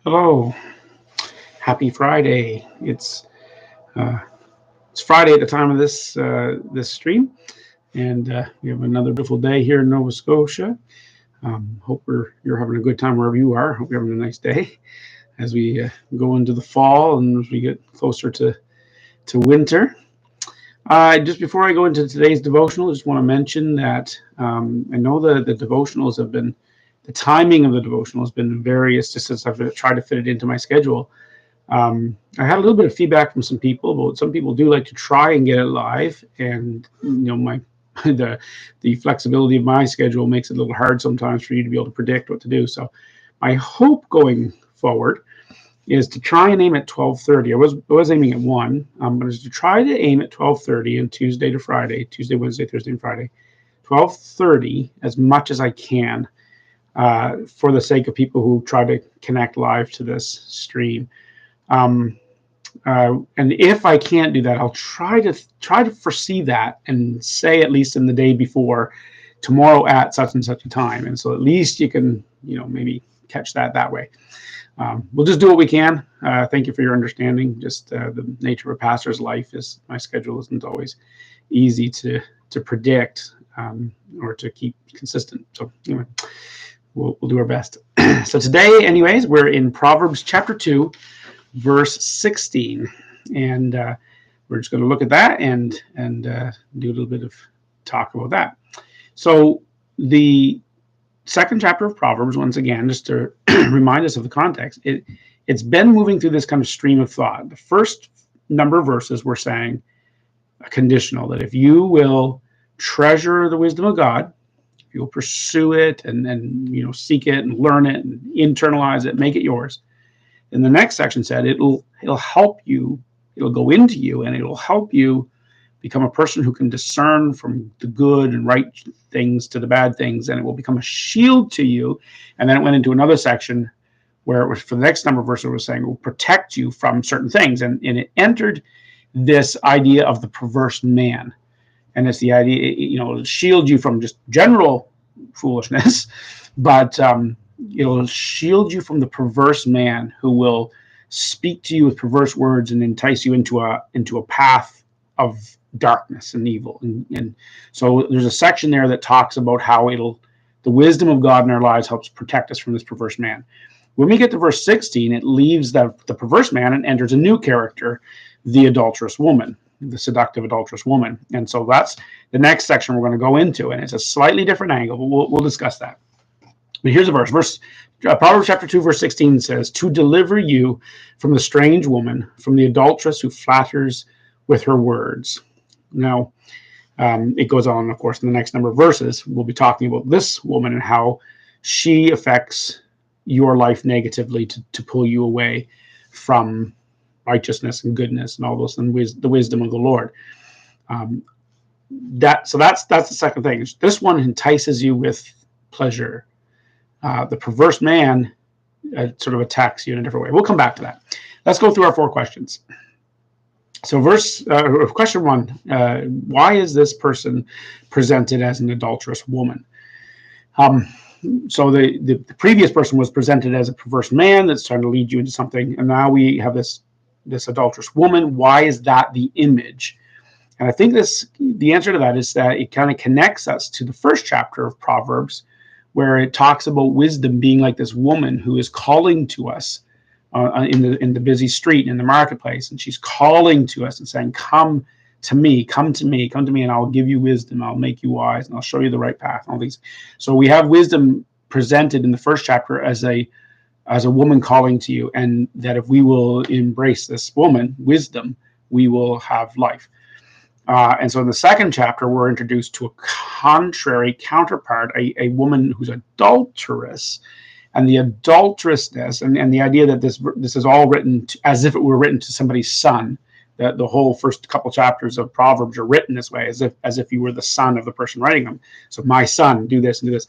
Hello, happy Friday. Uh, it's Friday at the time of this stream, and we have another beautiful day here in Nova Scotia. Hope you're having a good time wherever you are. Hope you're having a nice day as we go into the fall and as we get closer to winter. Just before I go into today's devotional, I just want to mention that I know the devotionals have been the timing of the devotional has been various just since I've tried to fit it into my schedule. I had a little bit of feedback from some people, but some people do like to try and get it live, and my the flexibility of my schedule makes it a little hard sometimes for you to be able to predict what to do. So, my hope going forward is to try and aim at 12:30. I was aiming at 1, but is to try to aim at 12:30 and Tuesday to Friday, Tuesday, Wednesday, Thursday, and Friday, 12:30 as much as I can, for the sake of people who try to connect live to this stream. Um, and if I can't do that, I'll try to foresee that and say at least in the day before, tomorrow at such and such a time, and so at least you can maybe catch that way. We'll just do what we can. Thank you for your understanding. Just the nature of a pastor's life is my schedule isn't always easy to predict, or to keep consistent. So anyway, we'll do our best. So today, anyways, we're in Proverbs chapter 2, verse 16, and we're just going to look at that and do a little bit of talk about that. So the second chapter of Proverbs, once again, just to remind us of the context, it's been moving through this kind of stream of thought. The first number of verses were saying a conditional, that if you will treasure the wisdom of God, if you'll pursue it and seek it and learn it and internalize it, make it yours. And the next section said it'll help you, it'll go into you, and it'll help you become a person who can discern from the good and right things to the bad things, and it will become a shield to you. And then it went into another section where it was, for the next number of verses, it was saying it will protect you from certain things. And it entered this idea of the perverse man. And it's the idea, it'll shield you from just general foolishness, but it'll shield you from the perverse man who will speak to you with perverse words and entice you into a path of darkness and evil. And so there's a section there that talks about how the wisdom of God in our lives helps protect us from this perverse man. When we get to verse 16, it leaves the perverse man and enters a new character, the adulterous woman, the seductive adulterous woman. And so that's the next section we're going to go into, and it's a slightly different angle, but we'll discuss that. But here's a verse. Proverbs chapter 2, verse 16 says, "To deliver you from the strange woman, from the adulteress who flatters with her words." Now, it goes on, of course, in the next number of verses. We'll be talking about this woman and how she affects your life negatively to pull you away from righteousness and goodness and all those, and the wisdom of the Lord. That's the second thing. This one entices you with pleasure. The perverse man sort of attacks you in a different way. We'll come back to that. Let's go through our 4 questions. So question 1, why is this person presented as an adulterous woman? So the previous person was presented as a perverse man that's trying to lead you into something, and now we have this adulterous woman. Why is that the image? And I think the answer to that is that it kind of connects us to the first chapter of Proverbs, where it talks about wisdom being like this woman who is calling to us in the busy street, in the marketplace, and she's calling to us and saying, "Come to me, come to me, come to me, and I'll give you wisdom. I'll make you wise, and I'll show you the right path." And all these. So we have wisdom presented in the first chapter as a woman calling to you, and that if we will embrace this woman, wisdom, we will have life. And so in the second chapter, we're introduced to a contrary counterpart, a woman who's adulteress, and the adulterousness, and the idea that this is all written as if it were written to somebody's son. That the whole first couple chapters of Proverbs are written this way, as if you were the son of the person writing them. So, my son, do this and do this.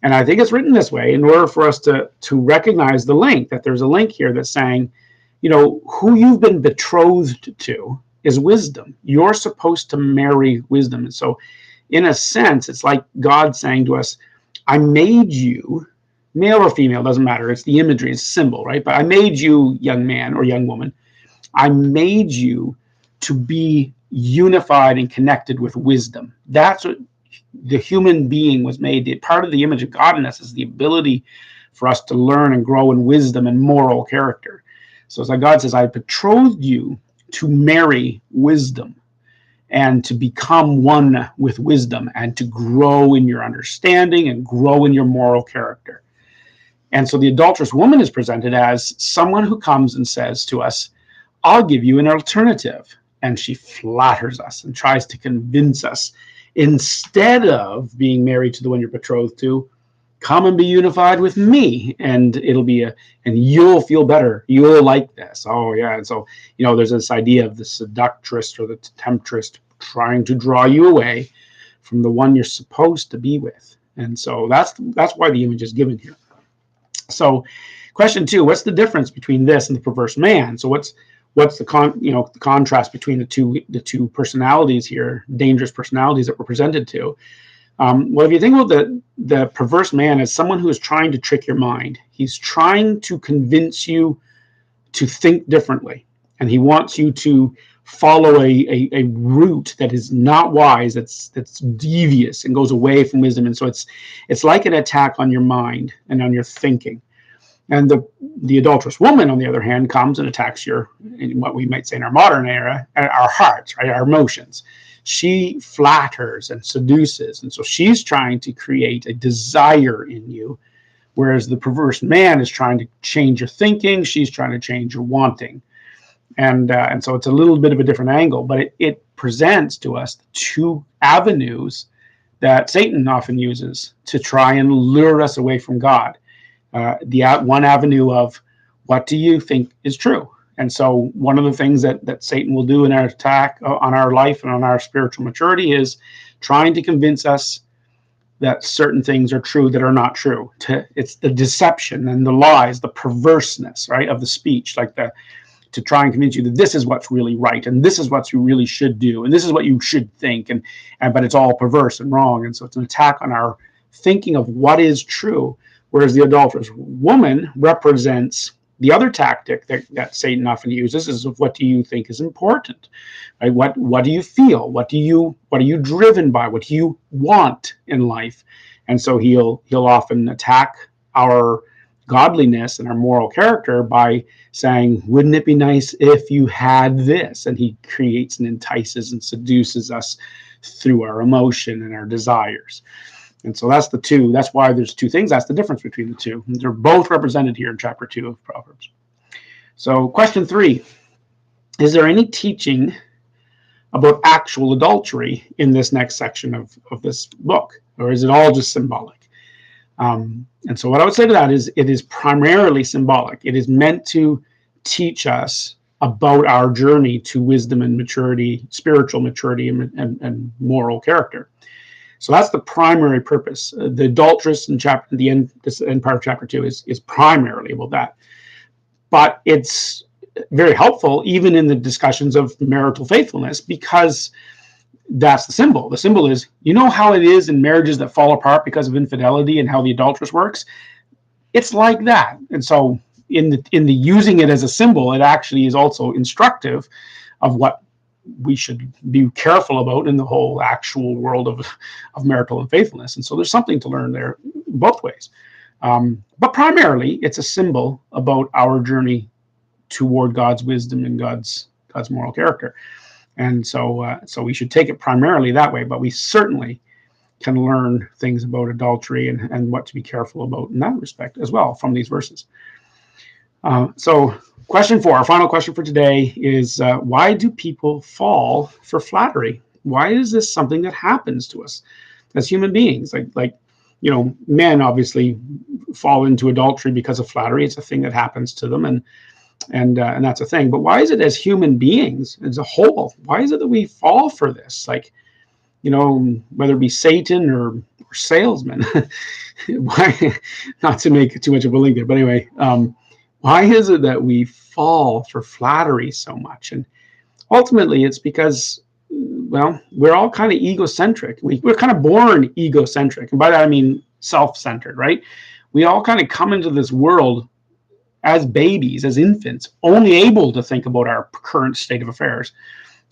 And I think it's written this way in order for us to recognize the link, that there's a link here that's saying, who you've been betrothed to is wisdom. You're supposed to marry wisdom. And so in a sense, it's like God saying to us, I made you male or female, doesn't matter. It's the imagery, it's symbol, right? But I made you, young man or young woman, I made you to be unified and connected with wisdom. That's what the human being was made. Part of the image of God in us is the ability for us to learn and grow in wisdom and moral character. So it's like God says, I betrothed you to marry wisdom and to become one with wisdom and to grow in your understanding and grow in your moral character. And so the adulterous woman is presented as someone who comes and says to us, I'll give you an alternative. And she flatters us and tries to convince us, instead of being married to the one you're betrothed to, come and be unified with me, and it'll be and you'll feel better. You'll like this. Oh yeah. And so, there's this idea of the seductress or the temptress trying to draw you away from the one you're supposed to be with. And so that's why the image is given here. So question 2, what's the difference between this and the perverse man? So what's the contrast between the two personalities here, dangerous personalities that we're presented to? Well, if you think about the perverse man as someone who is trying to trick your mind, he's trying to convince you to think differently, and he wants you to follow a route that is not wise, that's devious and goes away from wisdom. And so it's like an attack on your mind and on your thinking. And the adulterous woman, on the other hand, comes and attacks in what we might say in our modern era, our hearts, right, our emotions. She flatters and seduces, and so she's trying to create a desire in you, whereas the perverse man is trying to change your thinking. She's trying to change your wanting, and so it's a little bit of a different angle, but it presents to us the two avenues that Satan often uses to try and lure us away from God. The one avenue of, what do you think is true? And so one of the things that Satan will do in our attack on our life and on our spiritual maturity is trying to convince us that certain things are true that are not true. It's the deception and the lies, the perverseness, right, of the speech, like to try and convince you that this is what's really right and this is what you really should do and this is what you should think, but it's all perverse and wrong. And so it's an attack on our thinking of what is true, whereas the adulterous woman represents the other tactic that Satan often uses is of, what do you think is important? Right? What do you feel? What are you driven by? What do you want in life? And so he'll often attack our godliness and our moral character by saying, wouldn't it be nice if you had this? And he creates and entices and seduces us through our emotion and our desires. And so that's why there's two things. That's the difference between the two. They're both represented here in chapter 2 of Proverbs. So question 3, is there any teaching about actual adultery in this next section of this book? Or is it all just symbolic? And so what I would say to that is, it is primarily symbolic. It is meant to teach us about our journey to wisdom and maturity, spiritual maturity and moral character. So that's the primary purpose. The adulteress in the end part of chapter 2 is primarily about that. But it's very helpful even in the discussions of marital faithfulness, because that's the symbol. The symbol is, how it is in marriages that fall apart because of infidelity and how the adulteress works. It's like that. And so in the using it as a symbol, it actually is also instructive of what we should be careful about in the whole actual world of marital unfaithfulness. And so there's something to learn there both ways. But primarily, it's a symbol about our journey toward God's wisdom and God's moral character. And so we should take it primarily that way, but we certainly can learn things about adultery and what to be careful about in that respect as well from these verses. So question 4, our final question for today is, why do people fall for flattery? Why is this something that happens to us as human beings? Like men obviously fall into adultery because of flattery. It's a thing that happens to them, and that's a thing. But why is it as human beings as a whole? Why is it that we fall for this? Whether it be Satan or salesmen. Why? Not to make too much of a link there, but anyway. Why is it that we fall for flattery so much? And ultimately, it's because, we're all kind of egocentric. We're kind of born egocentric. And by that, I mean self-centered, right? we all kind of come into this world as babies, as infants, only able to think about our current state of affairs.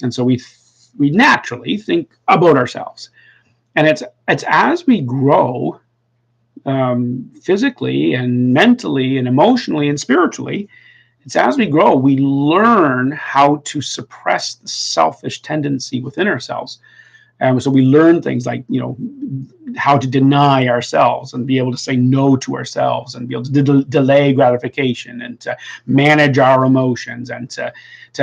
And so we naturally think about ourselves. And it's as we grow, physically and mentally and emotionally and spiritually, it's as we grow, we learn how to suppress the selfish tendency within ourselves. And so we learn things like, how to deny ourselves and be able to say no to ourselves and be able to delay gratification and to manage our emotions and to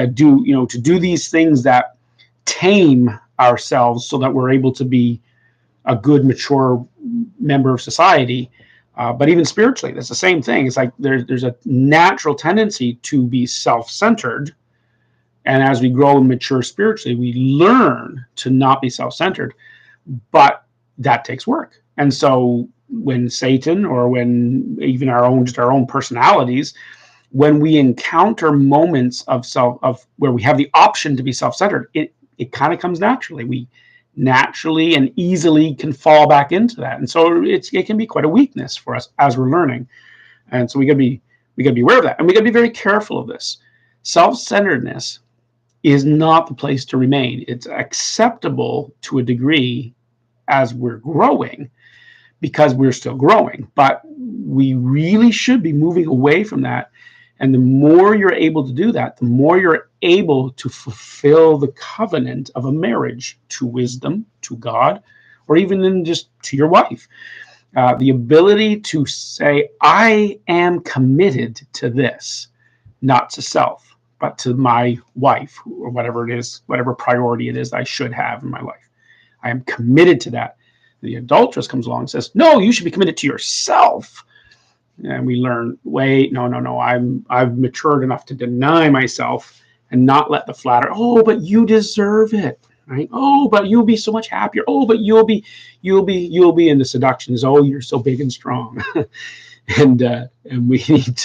do these things that tame ourselves so that we're able to be a good, mature member of society. But even spiritually, that's the same thing. It's like there's a natural tendency to be self-centered. And as we grow and mature spiritually, we learn to not be self-centered. But that takes work. And so when Satan, or when even our own personalities, when we encounter moments of where we have the option to be self-centered, it kind of comes naturally. We naturally and easily can fall back into that. And so it can be quite a weakness for us as we're learning. And so we gotta be aware of that. And we gotta be very careful of this. Self-centeredness is not the place to remain. It's acceptable to a degree as we're growing, because we're still growing, but we really should be moving away from that. And the more you're able to do that, the more you're able to fulfill the covenant of a marriage to wisdom, to God, or even in just to your wife. The ability to say, I am committed to this, not to self, but to my wife, or whatever it is, whatever priority it is I should have in my life. I am committed to that. The adulteress comes along and says, no, you should be committed to yourself. And we learn, wait, no, I've matured enough to deny myself and not let the flatter, oh, but you deserve it, right? Oh, but you'll be so much happier. Oh, but you'll be in the seductions. Oh, you're so big and strong. and we need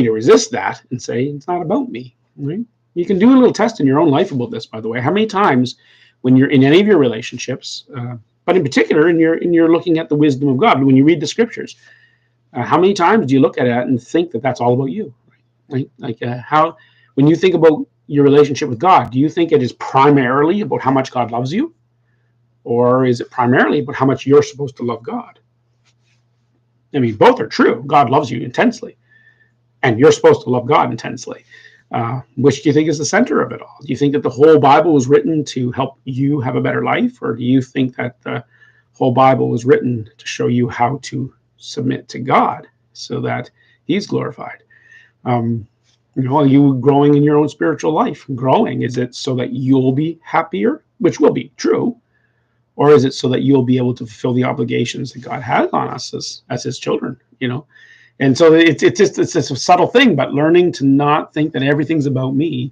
to resist that and say, it's not about me, right? You can do a little test in your own life about this, by the way. How many times when you're in any of your relationships, but in particular, in you're looking at the wisdom of God, when you read the scriptures, how many times do you look at it and think that that's all about you? Right? Like when you think about your relationship with God, do you think it is primarily about how much God loves you? Or is it primarily about how much you're supposed to love God? I mean, both are true. God loves you intensely, and you're supposed to love God intensely. Which do you think is the center of it all? Do you think that the whole Bible was written to help you have a better life? Or do you think that the whole Bible was written to show you how to submit to God so that he's glorified? Are you growing in your own spiritual life? Growing, is it so that you'll be happier, which will be true? Or is it so that you'll be able to fulfill the obligations that God has on us as his children, And so it's a subtle thing, but learning to not think that everything's about me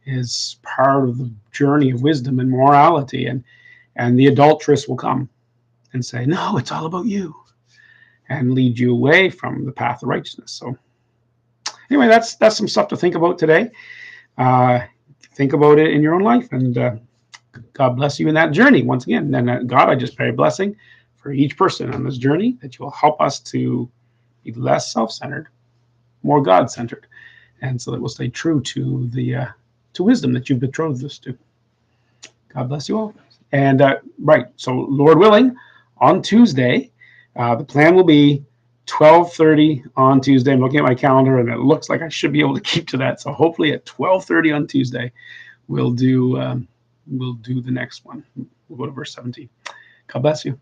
is part of the journey of wisdom and morality. And the adulteress will come and say, no, it's all about you, and lead you away from the path of righteousness. So anyway, that's some stuff to think about today. Think about it in your own life, and God bless you in that journey once again. And God, I just pray a blessing for each person on this journey, that you will help us to be less self-centered, more God-centered, and so that we'll stay true to the to wisdom that you've betrothed us to. God bless you all. And right, so Lord willing, on Tuesday, the plan will be 12:30 on Tuesday. I'm looking at my calendar, and it looks like I should be able to keep to that. So hopefully at 12:30 on Tuesday, we'll do the next one. We'll go to verse 17. God bless you.